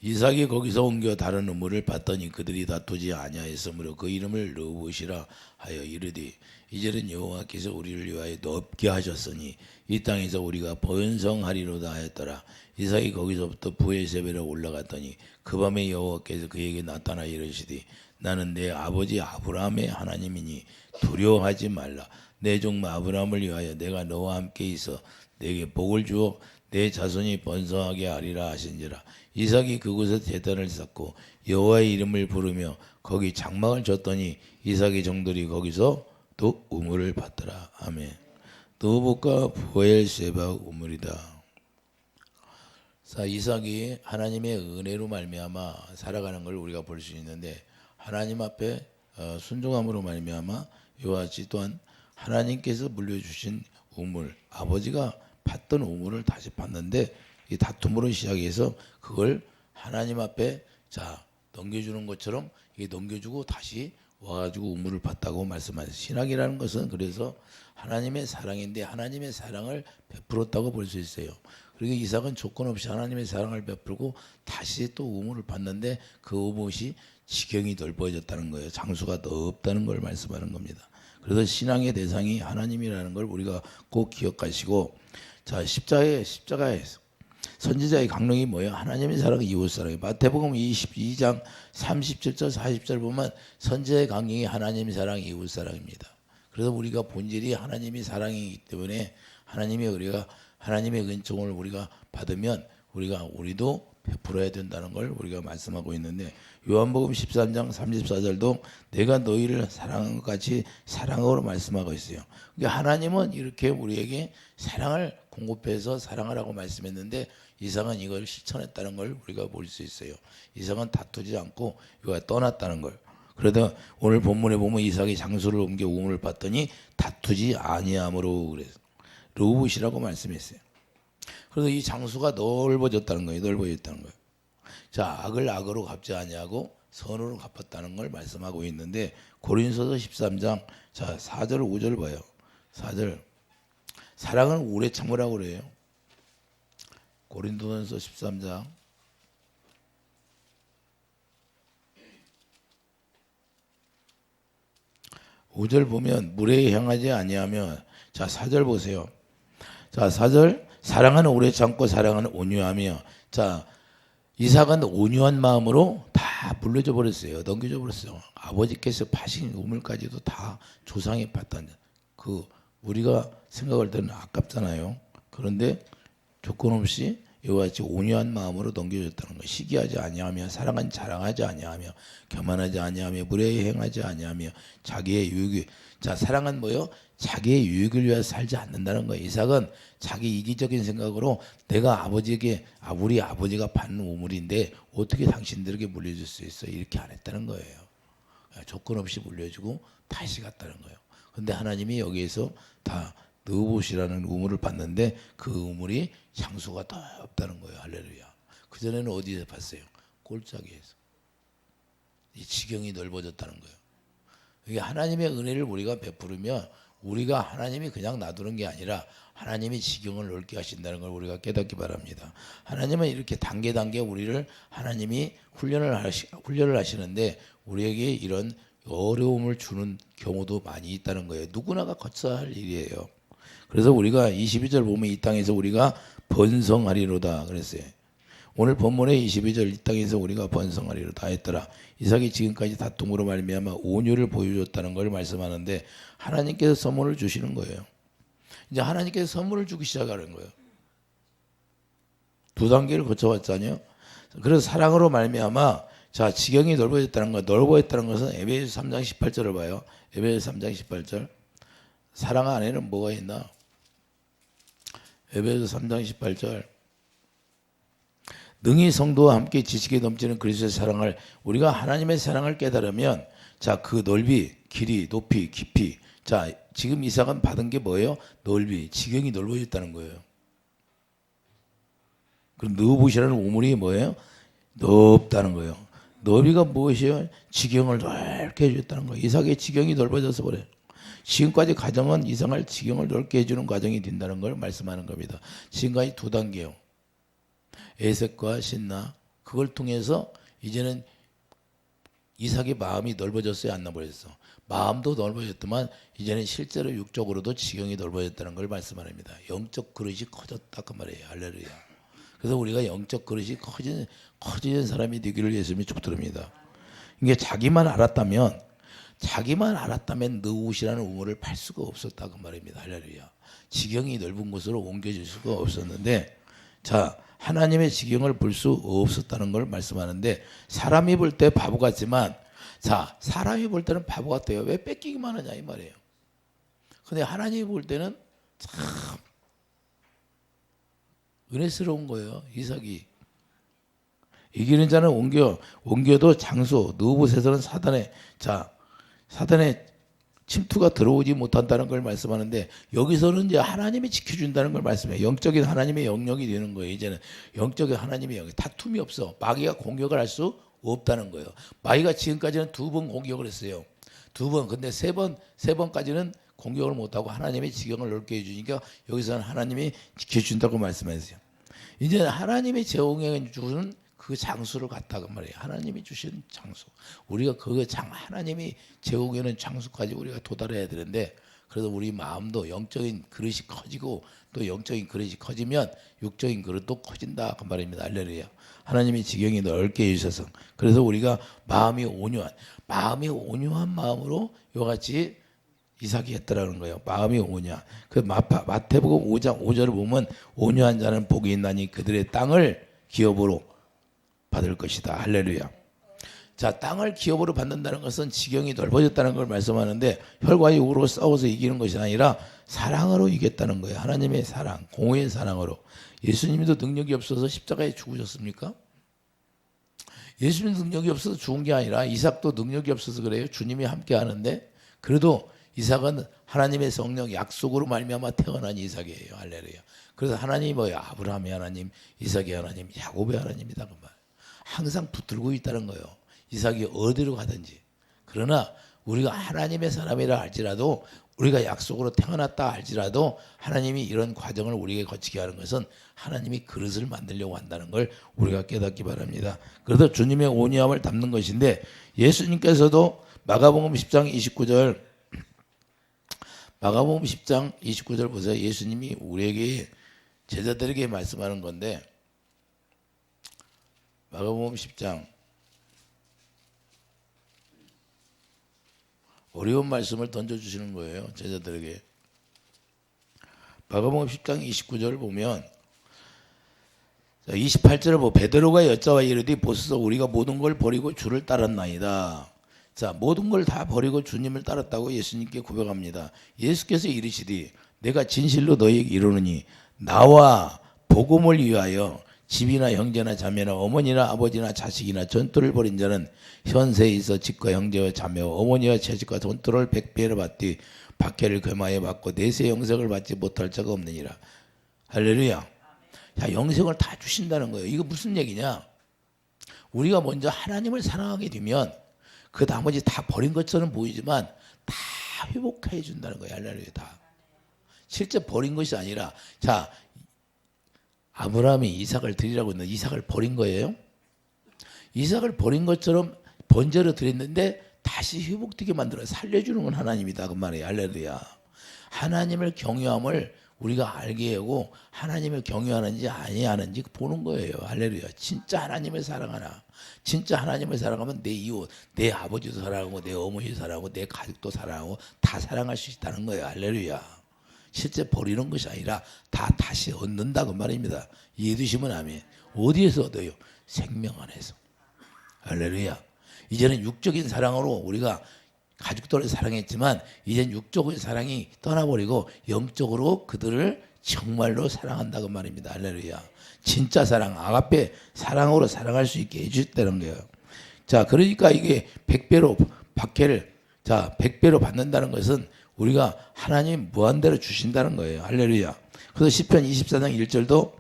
이삭이 거기서 옮겨 다른 우물을 봤더니 그들이 다투지 아니하였으므로 그 이름을 르우봇이라 하여 이르되 이제는 여호와께서 우리를 위하여 넓게 하셨으니 이 땅에서 우리가 번성하리로다 하였더라. 이삭이 거기서부터 브에세베로 올라갔더니 그 밤에 여호와께서 그에게 나타나 이르시되 나는 내 아버지 아브라함의 하나님이니 두려워하지 말라. 내 종 아브라함을 위하여 내가 너와 함께 있어 내게 복을 주어 내 자손이 번성하게 하리라 하신지라. 이삭이 그곳에 제단을 쌓고 여호와의 이름을 부르며 거기 장막을 쳤더니 이삭의 종들이 거기서 또 우물을 받더라. 아멘. 르우봇과 브엘세바 우물이다. 자, 이삭이 하나님의 은혜로 말미암아 살아가는 걸 우리가 볼 수 있는데 하나님 앞에 순종함으로 말미암아 이와 같이 또한 하나님께서 물려주신 우물, 아버지가 받던 우물을 다시 받는데 이 다툼으로 시작해서 그걸 하나님 앞에 자 넘겨주는 것처럼 이게 넘겨주고 다시 와가지고 우물을 받다고 말씀하셨어요. 신학이라는 것은 그래서 하나님의 사랑인데 하나님의 사랑을 베풀었다고 볼 수 있어요. 그리고 이삭은 조건 없이 하나님의 사랑을 베풀고 다시 또 우물을 받는데 그 우물이 지경이 넓어졌다는 거예요. 장수가 넓다는 걸 말씀하는 겁니다. 그래서 신앙의 대상이 하나님이라는 걸 우리가 꼭 기억하시고, 자 십자가에 선지자의 강령이 뭐예요? 하나님의 사랑, 이웃 사랑이에요. 마태복음 22장 37절 40절 보면 선지자의 강령이 하나님의 사랑, 이웃 사랑입니다. 그래서 우리가 본질이 하나님이 사랑이기 때문에 우리가 하나님의 은총을 우리가 받으면 우리도 베풀어야 된다는 걸 우리가 말씀하고 있는데, 요한복음 13장 34절도 내가 너희를 사랑한 것 같이 사랑으로 말씀하고 있어요. 그러니까 하나님은 이렇게 우리에게 사랑을 공급해서 사랑하라고 말씀했는데 이삭은 이걸 실천했다는 걸 우리가 볼 수 있어요. 이삭은 다투지 않고 이거 떠났다는 걸. 그래도 오늘 본문에 보면 이삭이 장소를 옮겨 우물을 봤더니 다투지 아니함으로 그래서 르우봇이라고 말씀했어요. 그래서 이 장수가 넓어졌다는 거예요. 자, 악을 악으로 갚지 아니하고 선으로 갚았다는 걸 말씀하고 있는데, 고린도서 13장 자 4절 5절 봐요. 4절 사랑은 오래 참으라고 그래요. 고린도전서 13장 5절 보면 물에 향하지 아니하며, 자 4절 보세요. 자 4절 사랑은 오래 참고 사랑은 온유하며, 자 이삭은 온유한 마음으로 다 물려줘 버렸어요. 넘겨줘 버렸어요. 아버지께서 파신 우물까지도 다 조상이 받던 그 우리가 생각할 때는 아깝잖아요. 그런데 조건 없이 이와 같이 온유한 마음으로 넘겨줬다는 거. 시기하지 아니하며 사랑은 자랑하지 아니하며 교만하지 아니하며 물에 행하지 아니하며 자기의 유익이, 자 사랑은 뭐요? 자기의 유익을 위해 살지 않는다는 거예요. 이삭은 자기 이기적인 생각으로 내가 아버지에게 우리 아버지가 받는 우물인데 어떻게 당신들에게 물려줄 수 있어? 이렇게 안 했다는 거예요. 조건 없이 물려주고 다시 갔다는 거예요. 근데 하나님이 여기에서 다 르우봇이라는 우물을 봤는데 그 우물이 장수가 더 없다는 거예요. 할렐루야. 그전에는 어디서 봤어요? 골짜기에서. 이 지경이 넓어졌다는 거예요. 이게 하나님의 은혜를 우리가 베푸르면 우리가 하나님이 그냥 놔두는 게 아니라 하나님이 지경을 넓게 하신다는 걸 우리가 깨닫기 바랍니다. 하나님은 이렇게 단계 우리를 하나님이 훈련을 하시는데 우리에게 이런 어려움을 주는 경우도 많이 있다는 거예요. 누구나가 거쳐야 할 일이에요. 그래서 우리가 22절 보면 이 땅에서 우리가 번성하리로다 그랬어요. 오늘 본문의 22절 이 땅에서 우리가 번성하리로다 했더라. 이삭이 지금까지 다툼으로 말미암아 온유를 보여줬다는 걸 말씀하는데 하나님께서 선물을 주시는 거예요. 이제 하나님께서 선물을 주기 시작하는 거예요. 두 단계를 거쳐왔잖아요. 그래서 사랑으로 말미암아 자 지경이 넓어졌다는 거. 넓어졌다는 것은 에베소서 3장 18절을 봐요. 에베소서 3장 18절. 사랑 안에는 뭐가 있나? 에베소서 3장 18절. 능히 성도와 함께 지식에 넘치는 그리스도의 사랑을, 우리가 하나님의 사랑을 깨달으면 자 그 넓이, 길이, 높이, 깊이, 자 지금 이삭은 받은 게 뭐예요? 넓이, 지경이 넓어졌다는 거예요. 그럼 르우봇이라는 우물이 뭐예요? 넓다는 거예요. 넓이가 무엇이에요? 지경을 넓게 해줬다는 거예요. 이삭의 지경이 넓어져서 그래요. 지금까지 가정은 이삭을 지경을 넓게 해주는 과정이 된다는 걸 말씀하는 겁니다. 지금까지 두 단계요. 에색과 신나, 그걸 통해서 이제는 이삭의 마음이 넓어졌어요, 안 넓어졌어? 마음도 넓어졌지만 이제는 실제로 육적으로도 지경이 넓어졌다는 걸 말씀합니다. 영적 그릇이 커졌다 그 말이에요. 할렐루야. 그래서 우리가 영적 그릇이 커지는 사람이 되기를 예수님이 축복드립니다. 이게 자기만 알았다면 느우시라는 우물을 팔 수가 없었다 그 말입니다. 할렐루야. 지경이 넓은 곳으로 옮겨질 수가 없었는데, 자, 하나님의 지경을 볼 수 없었다는 걸 말씀하는데, 사람이 볼 때 바보 같지만, 자, 사람이 볼 때는 바보 같아요. 왜 뺏기기만 하냐 이 말이에요. 근데 하나님이 볼 때는 참 은혜스러운 거예요. 이삭이 이기는 자는 옮겨도 장소, 느곳에서는 사단의 침투가 들어오지 못한다는 걸 말씀하는데, 여기서는 이제 하나님이 지켜준다는 걸 말씀해요. 영적인 하나님의 영역이 되는 거예요. 이제는 영적인 하나님의 영역, 다툼이 없어. 마귀가 공격을 할 수 없다는 거예요. 마귀가 지금까지는 2번 공격을 했어요. 2번. 근데 세 번까지는 공격을 못하고 하나님의 지경을 넓게 해주니까 여기서는 하나님이 지켜준다고 말씀하세요. 이제 하나님의 제공해 주는 그 장소를 갖다가 말이에요. 하나님이 주신 장소. 우리가 하나님이 제공하는 장소까지 우리가 도달해야 되는데, 그래서 우리 마음도 영적인 그릇이 커지고, 또 영적인 그릇이 커지면 육적인 그릇도 커진다 그 말입니다. 할렐루야. 하나님이 지경이 넓게 해주셔서, 그래서 우리가 마음이 온유한 마음으로 이와 같이 이삭이 했더라는 거예요. 마음이 온유한. 그 마태복음 5장 5절을 보면, 온유한 자는 복이 있나니 그들의 땅을 기업으로 받을 것이다. 할렐루야. 자, 땅을 기업으로 받는다는 것은 지경이 넓어졌다는 걸 말씀하는데, 혈과 육으로 싸워서 이기는 것이 아니라 사랑으로 이겼다는 거예요. 하나님의 사랑, 공의의 사랑으로. 예수님도 능력이 없어서 십자가에 죽으셨습니까? 예수님 능력이 없어서 죽은 게 아니라 이삭도 능력이 없어서 그래요. 주님이 함께 하는데, 그래도 이삭은 하나님의 성령 약속으로 말미암아 태어난 이삭이에요. 할렐루야. 그래서 하나님이 뭐예요? 아브라함의 하나님, 이삭의 하나님, 야곱의 하나님이다 그 말. 항상 붙들고 있다는 거예요. 이삭이 어디로 가든지. 그러나 우리가 하나님의 사람이라 할지라도, 우리가 약속으로 태어났다 할지라도, 하나님이 이런 과정을 우리에게 거치게 하는 것은 하나님이 그릇을 만들려고 한다는 걸 우리가 깨닫기 바랍니다. 그래서 주님의 온유함을 담는 것인데, 예수님께서도 마가복음 10장 29절 보세요. 예수님이 우리에게, 제자들에게 말씀하는 건데, 마가복음 10장, 어려운 말씀을 던져주시는 거예요. 제자들에게. 마가복음 10장 29절을 보면, 28절을 보고, 베드로가 여짜와 이르되 보소서 우리가 모든 걸 버리고 주를 따랐나이다. 자, 모든 걸 다 버리고 주님을 따랐다고 예수님께 고백합니다. 예수께서 이르시되 내가 진실로 너희에게 이르노니 나와 복음을 위하여 집이나 형제나 자매나 어머니나 아버지나 자식이나 전토를 벌인 자는 현세에 있어 집과 형제와 자매와 어머니와 자식과 전토를 100배로 받되 박해를 금하여 받고 내세 영생을 받지 못할 자가 없느니라. 할렐루야. 자, 영생을 다 주신다는 거예요. 이거 무슨 얘기냐? 우리가 먼저 하나님을 사랑하게 되면 그 나머지 다 버린 것처럼 보이지만 다 회복해 준다는 거예요. 할렐루야. 다. 실제 버린 것이 아니라, 자, 아브라함이 이삭을 드리라고 했는데 이삭을 버린 거예요. 이삭을 버린 것처럼 번제로 드렸는데 다시 회복되게 만들어 살려주는 건 하나님이다 그 말이에요. 할렐루야. 하나님을 경외함을 우리가 알게 하고 하나님을 경외하는지 아니하는지 보는 거예요. 할렐루야. 진짜 하나님을 사랑하나. 진짜 하나님을 사랑하면 내 이웃, 내 아버지도 사랑하고 내 어머니도 사랑하고 내 가족도 사랑하고 다 사랑할 수 있다는 거예요. 할렐루야. 실제 버리는 것이 아니라 다 다시 얻는다 그 말입니다. 이해되시면 아멘. 어디에서 얻어요? 생명 안에서. 할렐루야. 이제는 육적인 사랑으로 우리가 가족들을 사랑했지만 이젠 육적인 사랑이 떠나버리고 영적으로 그들을 정말로 사랑한다고 말입니다. 할렐루야. 진짜 사랑, 아가페 사랑으로 사랑할 수 있게 해주셨다는 거예요. 자, 그러니까 이게 100배로 박해를, 자, 100배로 받는다는 것은 우리가 하나님 무한대로 주신다는 거예요. 할렐루야. 그래서 시편 24장 1절도,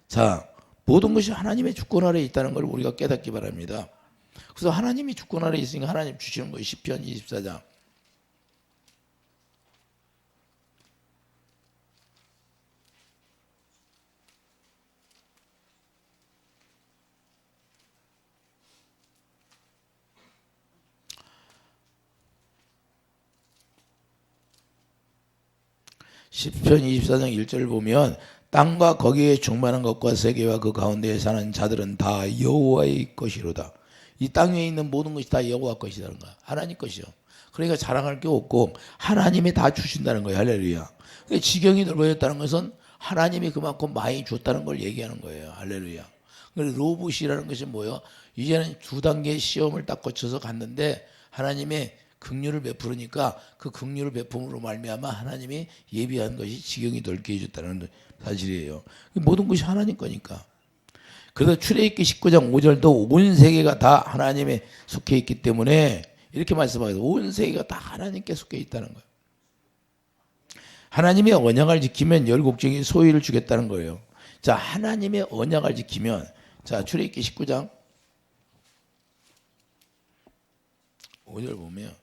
자, 모든 것이 하나님의 주권 아래에 있다는 걸 우리가 깨닫기 바랍니다. 그래서 하나님이 주권 아래에 있으니까 하나님 주시는 거예요. 시편 24장. 시편 24장 1절 보면 땅과 거기에 충만한 것과 세계와 그 가운데에 사는 자들은 다 여호와의 것이로다. 이 땅에 있는 모든 것이 다 여호와 것이라는 거야. 하나님 것이요. 그러니까 자랑할 게 없고 하나님이 다 주신다는 거예요. 할렐루야. 그러니까 지경이 넓어졌다는 것은 하나님이 그만큼 많이 줬다는 걸 얘기하는 거예요. 할렐루야. 그래서 로봇이라는 것이 뭐예요? 이제는 두 단계의 시험을 딱 거쳐서 갔는데 하나님의 긍휼을 베푸니까 그 긍휼을 베품으로 말미암아 하나님이 예비한 것이 지경이 넓게 해줬다는 사실이에요. 모든 것이 하나님 거니까. 그래서 출애굽기 19장 5절도 온 세계가 다 하나님에 속해 있기 때문에 이렇게 말씀하세요. 온 세계가 다 하나님께 속해 있다는 거예요. 하나님의 언약을 지키면 열국적인 소유를 주겠다는 거예요. 자, 하나님의 언약을 지키면, 자, 출애굽기 19장 5절 보면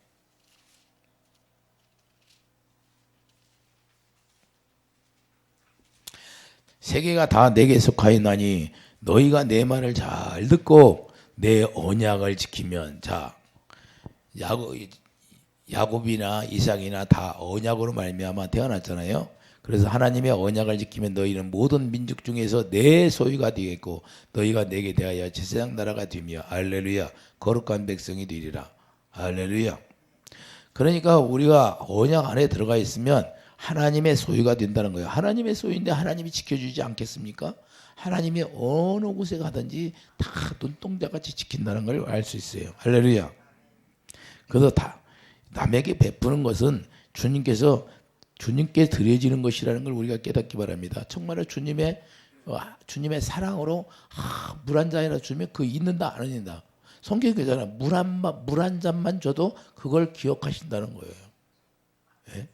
세계가 다 내게 속하였나니 너희가 내 말을 잘 듣고 내 언약을 지키면, 자, 야곱이나 이삭이나 다 언약으로 말미암아 태어났잖아요. 그래서 하나님의 언약을 지키면 너희는 모든 민족 중에서 내 소유가 되겠고 너희가 내게 대하여 제사장 나라가 되며 할렐루야 거룩한 백성이 되리라. 할렐루야. 그러니까 우리가 언약 안에 들어가 있으면 하나님의 소유가 된다는 거예요. 하나님의 소유인데 하나님이 지켜주지 않겠습니까? 하나님이 어느 곳에 가든지 다 눈동자같이 지킨다는 걸 알 수 있어요. 할렐루야. 그래서 다 남에게 베푸는 것은 주님께 드려지는 것이라는 걸 우리가 깨닫기 바랍니다. 정말로 주님의 사랑으로 물 한 잔이라 주면 그 있는다 안 있는다. 성경에 그러잖아. 물 한 잔만 줘도 그걸 기억하신다는 거예요. 네?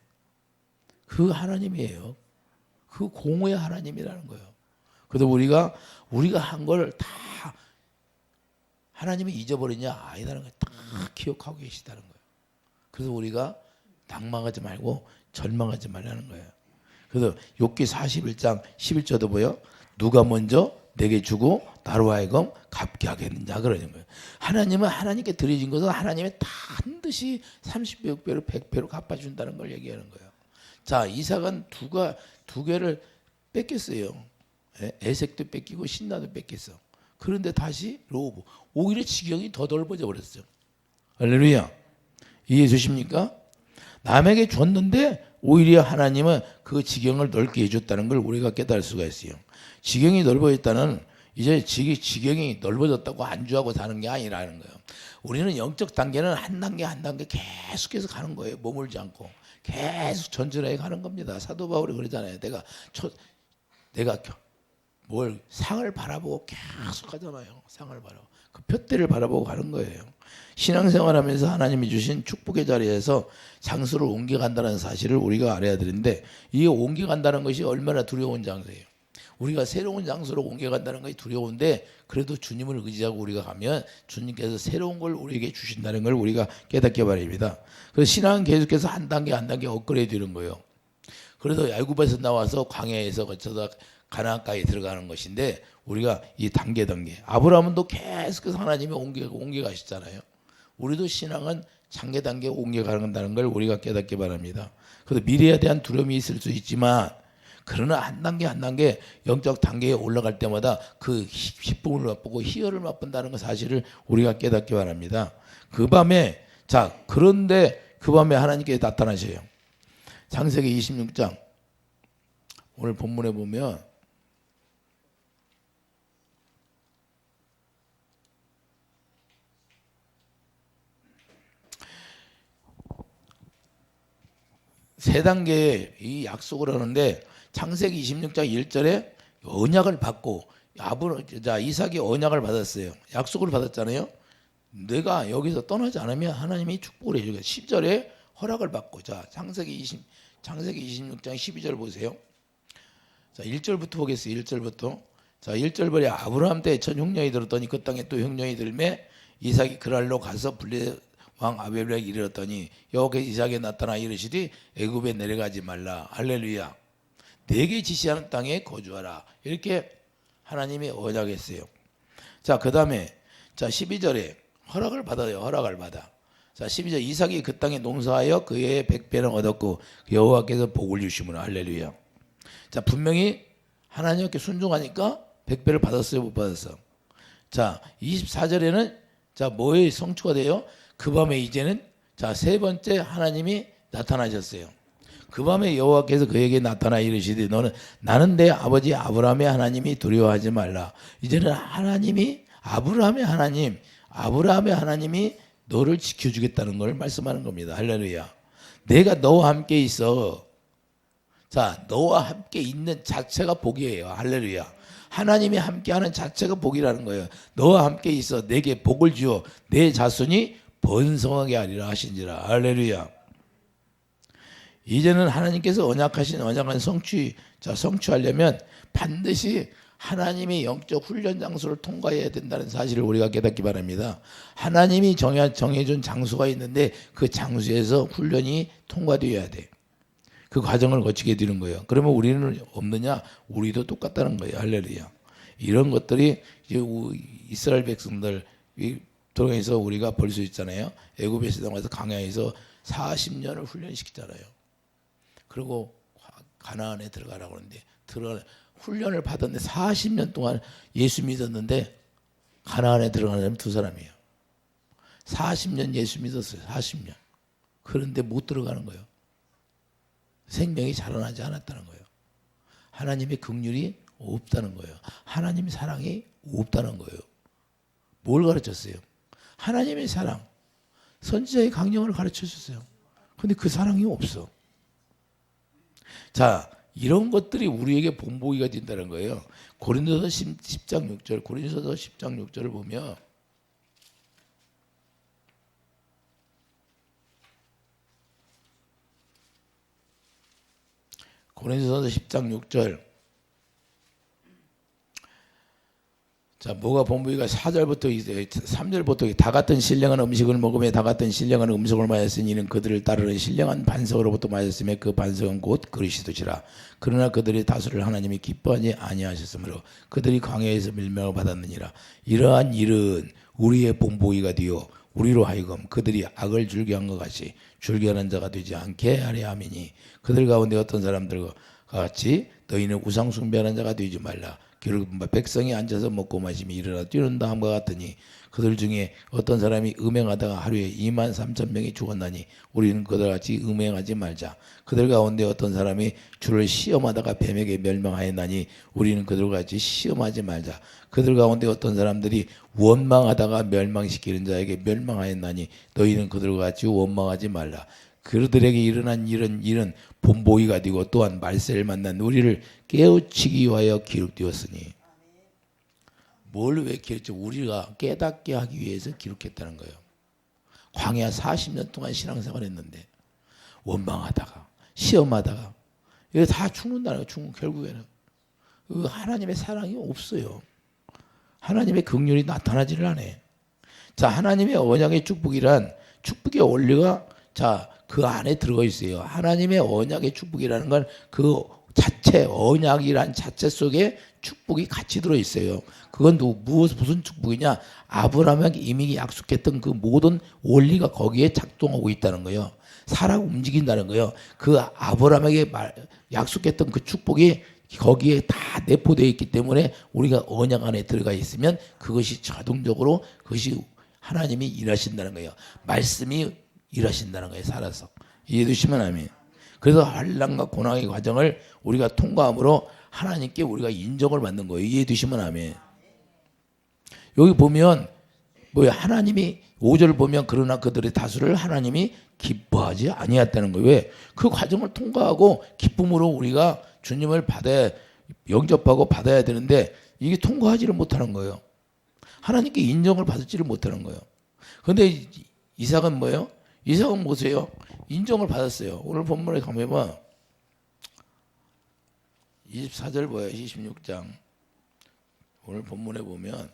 그 하나님이에요. 그 공의 하나님이라는 거예요. 그래서 우리가 한 걸 다 하나님이 잊어버리냐 아니라는 걸 다 기억하고 계시다는 거예요. 그래서 우리가 낭망하지 말고 절망하지 말라는 거예요. 그래서 욥기 41장 11절도 보여 누가 먼저 내게 주고 나로 하여금 갚게 하겠느냐 그러는 거예요. 하나님은 하나님께 드려진 것은 하나님이 반드시 30배로 100배로 갚아준다는 걸 얘기하는 거예요. 자, 이삭은 두 개를 뺏겼어요. 에색도 뺏기고 신나도 뺏겼어. 그런데 다시 로브 오히려 지경이 더 넓어져 버렸어요. 할렐루야. 이해해 주십니까? 남에게 줬는데 오히려 하나님은 그 지경을 넓게 해줬다는 걸 우리가 깨달을 수가 있어요. 지경이 넓어졌다는 이제 지경이 넓어졌다고 안주하고 사는 게 아니라는 거예요. 우리는 영적 단계는 한 단계 한 단계 계속해서 가는 거예요. 머물지 않고 계속 전진해 가는 겁니다. 사도 바울이 그러잖아요. 내가 뭘 상을 바라보고 계속 가잖아요. 상을 바라보고 그 표대를 바라보고 가는 거예요. 신앙생활하면서 하나님이 주신 축복의 자리에서 장소를 옮겨간다는 사실을 우리가 알아야 되는데 이 옮겨간다는 것이 얼마나 두려운 장소예요. 우리가 새로운 장소로 옮겨간다는 것이 두려운데 그래도 주님을 의지하고 우리가 가면 주님께서 새로운 걸 우리에게 주신다는 걸 우리가 깨닫게 바랍니다. 그래서 신앙은 계속해서 한 단계 한 단계 업그레이드 되는 거예요. 그래서 야굽에서 나와서 광야에서 거쳐서 가나안까지 들어가는 것인데 우리가 이 단계 아브라함은 또 계속해서 하나님이 옮겨 가시잖아요. 우리도 신앙은 단계 옮겨가는 걸 우리가 깨닫기 바랍니다. 그래서 미래에 대한 두려움이 있을 수 있지만 그러나 한 단계 영적 단계에 올라갈 때마다 그 기쁨을 맛보고 희열을 맛본다는 그 사실을 우리가 깨닫기 바랍니다. 그런데 그 밤에 하나님께 나타나셔요. 창세기 26장 오늘 본문에 보면 세 단계의 이 약속을 하는데 창세기 26장 1절에 언약을 받고 이삭이 언약을 받았어요. 약속을 받았잖아요. 내가 여기서 떠나지 않으면 하나님이 축복을 해주겠다. 10절에 허락을 받고 창세기 26장 12절 보세요. 자, 1절부터 보겠어요. 1절부터. 자, 1절 보니 아브라함 때 첫 흉년이 들었더니 그 땅에 또 흉년이 들매 이삭이 그랄로 가서 블레 왕 아벨렉에 이르렀더니 여호와께서 이삭에 나타나 이르시되 애굽에 내려가지 말라. 할렐루야. 내게 지시하는 땅에 거주하라. 이렇게 하나님이 언약했어요. 자, 그 다음에 12절에 허락을 받아요. 허락을 받아. 자, 12절 이삭이 그 땅에 농사하여 그의 100배를 얻었고 여호와께서 복을 주시므라. 할렐루야. 자, 분명히 하나님께 순종하니까 100배를 받았어요, 못 받았어? 자, 24절에는 자, 뭐의 성취가 돼요? 그 밤에 이제는 자, 세 번째 하나님이 나타나셨어요. 그 밤에 여호와께서 그에게 나타나 이르시되 너는 나는 내 아버지 아브라함의 하나님이 두려워하지 말라. 이제는 하나님이 아브라함의 하나님이 너를 지켜주겠다는 걸 말씀하는 겁니다. 할렐루야. 내가 너와 함께 있어. 자, 너와 함께 있는 자체가 복이에요. 할렐루야. 하나님이 함께하는 자체가 복이라는 거예요. 너와 함께 있어. 내게 복을 주어 내 자손이 번성하게 하리라 하신지라. 할렐루야. 이제는 하나님께서 언약하신 언약을 성취하려면 반드시 하나님이 영적 훈련 장소를 통과해야 된다는 사실을 우리가 깨닫기 바랍니다. 하나님이 정해준 장소가 있는데 그 장소에서 훈련이 통과되어야 돼. 그 과정을 거치게 되는 거예요. 그러면 우리는 없느냐? 우리도 똑같다는 거예요. 할렐루야. 이런 것들이 이제 이스라엘 백성들 통해서 우리가 볼 수 있잖아요. 애굽에서 나와서 광야에서 40년을 훈련시키잖아요. 그리고 가나안에 들어가라고 하는데 훈련을 받았는데 40년 동안 예수 믿었는데 가나안에 들어가는 사람이 두 사람이에요. 40년 예수 믿었어요. 40년. 그런데 못 들어가는 거예요. 생명이 자라나지 않았다는 거예요. 하나님의 긍휼이 없다는 거예요. 하나님의 사랑이 없다는 거예요. 뭘 가르쳤어요? 하나님의 사랑. 선지자의 강령을 가르쳐 줬어요. 그런데 그 사랑이 없어. 자, 이런 것들이 우리에게 본보기가 된다는 거예요. 고린도서 10장 6절, 고린도서 10장 6절을 보면 고린도서 10장 6절. 자, 뭐가 본보기가 4절부터 3절부터 다 같은 신령한 음식을 먹으며 다 같은 신령한 음식을 마셨으니 이는 그들을 따르는 신령한 반석으로부터 마셨으며 그 반석은 곧 그리스도시라. 그러나 그들의 다수를 하나님이 기뻐하지 아니하셨으므로 그들이 광야에서 밀명을 받았느니라. 이러한 일은 우리의 본보기가 되어 우리로 하여금 그들이 악을 즐겨한 것 같이 즐겨하는 자가 되지 않게 하려 함이니 그들 가운데 어떤 사람들과 같이 너희는 우상 숭배하는 자가 되지 말라. 결국 백성이 앉아서 먹고 마시며 일어나 뛰는 다음과 같으니 그들 중에 어떤 사람이 음행하다가 하루에 23,000명이 죽었나니 우리는 그들같이 음행하지 말자. 그들 가운데 어떤 사람이 주를 시험하다가 뱀에게 멸망하였나니 우리는 그들같이 시험하지 말자. 그들 가운데 어떤 사람들이 원망하다가 멸망시키는 자에게 멸망하였나니 너희는 그들같이 원망하지 말라. 그들에게 일어난 이런 일은 본보기가 되고 또한 말세를 만난 우리를 깨우치기 위하여 기록되었으니. 뭘 왜 기록했죠? 우리가 깨닫게 하기 위해서 기록했다는 거예요. 광야 40년 동안 신앙생활 했는데 원망하다가 시험하다가 이거 다 죽는다는 거예요. 결국에는 하나님의 사랑이 없어요. 하나님의 긍휼이 나타나지를 않아요. 자, 하나님의 언약의 축복이란 축복의 원리가 자, 그 안에 들어가 있어요. 하나님의 언약의 축복이라는 건 그 자체, 언약이란 자체 속에 축복이 같이 들어 있어요. 그건 무슨 축복이냐? 아브라함에게 이미 약속했던 그 모든 원리가 거기에 작동하고 있다는 거예요. 살아고 움직인다는 거예요. 그 아브라함에게 약속했던 그 축복이 거기에 다 내포되어 있기 때문에 우리가 언약 안에 들어가 있으면 그것이 자동적으로 그것이 하나님이 일하신다는 거예요. 말씀이 일하신다는 거예요. 살아서. 이해해 주시면 아멘. 그래서 환난과 고난의 과정을 우리가 통과함으로 하나님께 우리가 인정을 받는 거예요. 이해해 주시면 아멘. 여기 보면 하나님이 5절 보면 그러나 그들의 다수를 하나님이 기뻐하지 아니했다는 거예요. 왜? 그 과정을 통과하고 기쁨으로 우리가 주님을 영접하고 받아야 되는데 이게 통과하지를 못하는 거예요. 하나님께 인정을 받지를 못하는 거예요. 그런데 이삭은 뭐예요? 이삭은 보세요. 인정을 받았어요. 오늘 본문에 가면 24절 뭐예요? 26장. 오늘 본문에 보면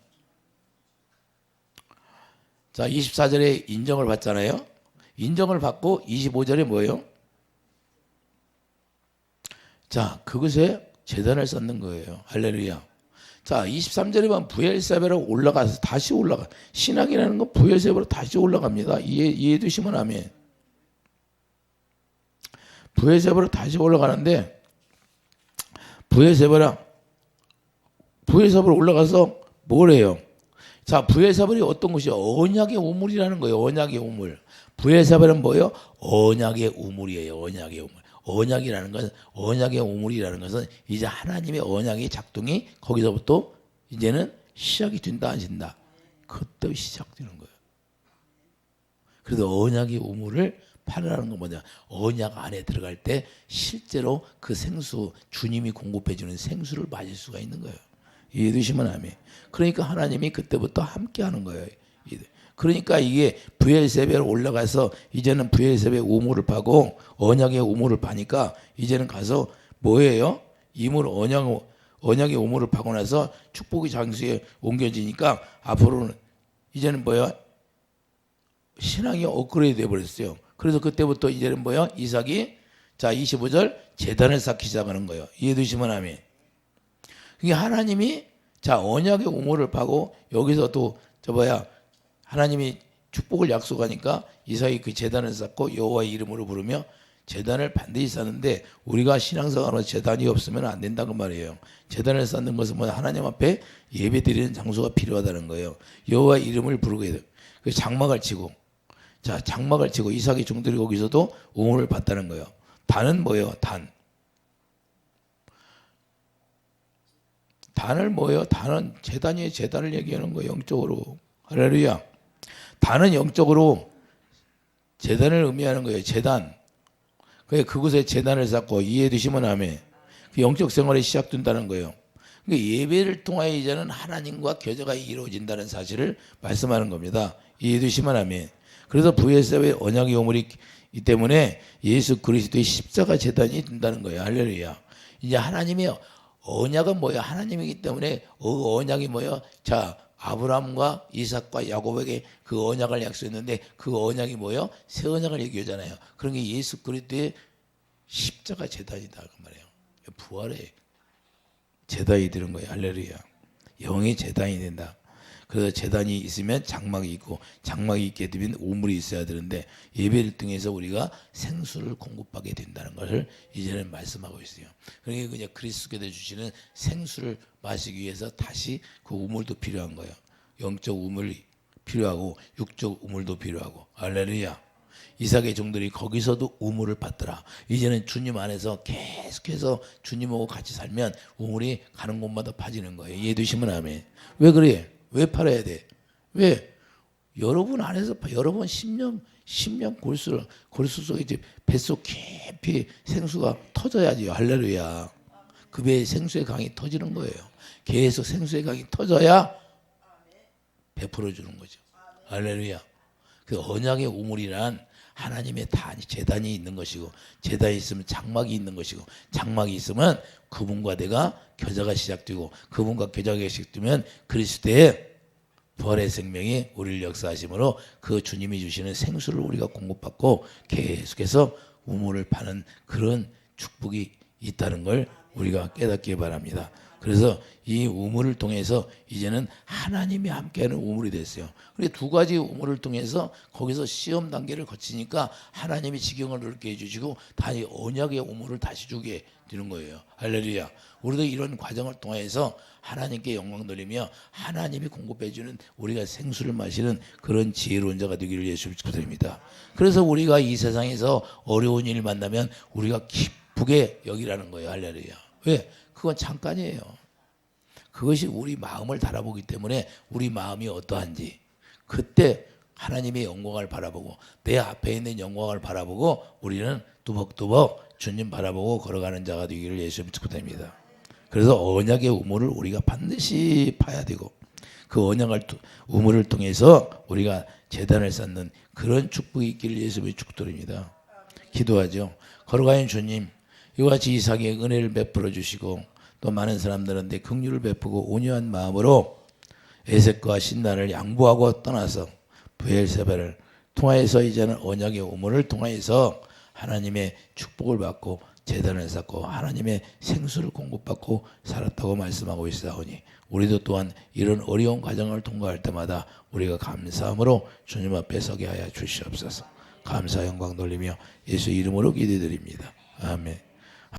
자, 24절에 인정을 받잖아요. 인정을 받고 25절에 뭐예요? 자, 그것에 제단을 쌓는 거예요. 할렐루야. 자, 23절에 보면 부엘세바로 올라가서 다시 올라가. 신앙이라는 건 부엘세바로 다시 올라갑니다. 이해해 두시면 아멘. 부엘세바로 다시 올라가는데 부엘세바로 올라가서 뭘 해요? 자, 부엘세바이 어떤 것이요? 언약의 우물이라는 거예요. 언약의 우물. 부엘세바는 뭐예요? 언약의 우물이에요. 언약의 우물. 언약이라는 것은, 언약의 우물이라는 것은 이제 하나님의 언약의 작동이 거기서부터 이제는 시작이 된다 안 된다. 그때 시작되는 거예요. 그래서 언약의 우물을 파라는 건 뭐냐? 언약 안에 들어갈 때 실제로 그 생수, 주님이 공급해 주는 생수를 마실 수가 있는 거예요. 이해해 주시면 아멘. 그러니까 하나님이 그때부터 함께 하는 거예요. 그러니까 이게 부엘세바로 올라가서 이제는 부엘세바의 우물을 파고 언약의 우물을 파니까 이제는 가서 뭐예요? 이물 언약의 우물을 파고 나서 축복의 장소에 옮겨지니까 앞으로는 이제는 뭐야? 신앙이 업그레이드 되어버렸어요. 그래서 그때부터 이제는 뭐야? 이삭이 자 25절 제단을 쌓기 시작하는 거예요. 이해해 주시면 아멘. 그게 하나님이 자 언약의 우물을 파고 여기서 또 하나님이 축복을 약속하니까 이삭이 그 제단을 쌓고 여호와의 이름으로 부르며 제단을 반드시 쌓는데 우리가 신앙생활로 제단이 없으면 안 된다는 말이에요. 제단을 쌓는 것은 뭐냐? 하나님 앞에 예배드리는 장소가 필요하다는 거예요. 여호와의 이름을 부르게 돼요. 그래서 장막을 치고 자 장막을 치고 이삭의 종들이 거기서도 우물을 봤다는 거예요. 단은 뭐예요? 단을 뭐예요? 단은 제단이에요. 제단을 얘기하는 거예요. 영적으로. 할렐루야. 단은 영적으로 제단을 의미하는 거예요. 제단. 그곳에 제단을 쌓고 이해해 두시면 아멘. 그 영적 생활이 시작된다는 거예요. 그러니까 예배를 통하여 이제는 하나님과 교제가 이루어진다는 사실을 말씀하는 겁니다. 이해해 두시면 아멘. 그래서 부엘세바의 언약의 우물이 있기 때문에 예수 그리스도의 십자가 제단이 된다는 거예요. 할렐루야. 이제 하나님의 언약은 뭐예요? 하나님이기 때문에 언약이 뭐예요? 자, 아브라함과 이삭과 야곱에게 그 언약을 약속했는데 그 언약이 뭐예요? 새 언약을 얘기하잖아요. 그런 게 예수 그리스도의 십자가 제단이다 그 말이에요. 부활의 제단이 되는 거예요. 할렐루야. 영의 제단이 된다. 그래서 제단이 있으면 장막이 있고 장막이 있게 되면 우물이 있어야 되는데 예배를 통해서 우리가 생수를 공급하게 된다는 것을 이제는 말씀하고 있어요. 그러니까 그냥 그리스도께서 주시는 생수를 마시기 위해서 다시 그 우물도 필요한 거예요. 영적 우물이 필요하고 육적 우물도 필요하고. 할렐루야. 이삭의 종들이 거기서도 우물을 받더라. 이제는 주님 안에서 계속해서 주님하고 같이 살면 우물이 가는 곳마다 파지는 거예요. 이해해 두시면 아멘. 왜 그래? 왜 팔아야 돼? 왜? 여러분 안에서 여러분 10년 골수 속에 이제 뱃속 깊이 생수가 터져야지요. 할렐루야. 그 배에 생수의 강이 터지는 거예요. 계속 생수의 강이 터져야 베풀어 주는 거죠. 할렐루야. 그 언약의 우물이란 하나님의 제단이 있는 것이고 제단이 있으면 장막이 있는 것이고 장막이 있으면 그분과 내가 교제가 시작되고 그분과 교제가 시작되면 그리스도의 부활의 생명이 우리를 역사하심으로 그 주님이 주시는 생수를 우리가 공급받고 계속해서 우물을 파는 그런 축복이 있다는 걸 우리가 깨닫기 바랍니다. 그래서 이 우물을 통해서 이제는 하나님이 함께하는 우물이 됐어요. 그리고 두 가지 우물을 통해서 거기서 시험 단계를 거치니까 하나님이 지경을 넓게 해주시고 다시 언약의 우물을 다시 주게 되는 거예요. 할렐루야. 우리도 이런 과정을 통해서 하나님께 영광 돌리며 하나님이 공급해주는 우리가 생수를 마시는 그런 지혜로운 자가 되기를 예수 축복드립니다. 그래서 우리가 이 세상에서 어려운 일 만나면 우리가 기쁘게 여기라는 거예요. 할렐루야. 왜? 그건 잠깐이에요. 그것이 우리 마음을 달아보기 때문에 우리 마음이 어떠한지 그때 하나님의 영광을 바라보고 내 앞에 있는 영광을 바라보고 우리는 뚜벅뚜벅 주님 바라보고 걸어가는 자가 되기를 예수님 축복드립니다. 그래서 언약의 우물을 우리가 반드시 파야 되고 그 언약의 우물을 통해서 우리가 제단을 쌓는 그런 축복이 있기를 예수님의 축복드립니다. 기도하죠. 걸어가는 주님 이와 같이 이삭의 은혜를 베풀어 주시고 또 많은 사람들한테 긍휼을 베푸고 온유한 마음으로 에색과 신난을 양보하고 떠나서 부엘세바를 통하여서 이제는 언약의 우물을 통하여서 하나님의 축복을 받고 제단을 쌓고 하나님의 생수를 공급받고 살았다고 말씀하고 있사오니 우리도 또한 이런 어려운 과정을 통과할 때마다 우리가 감사함으로 주님 앞에 서게 하여 주시옵소서. 감사 영광 돌리며 예수 이름으로 기도드립니다. 아멘.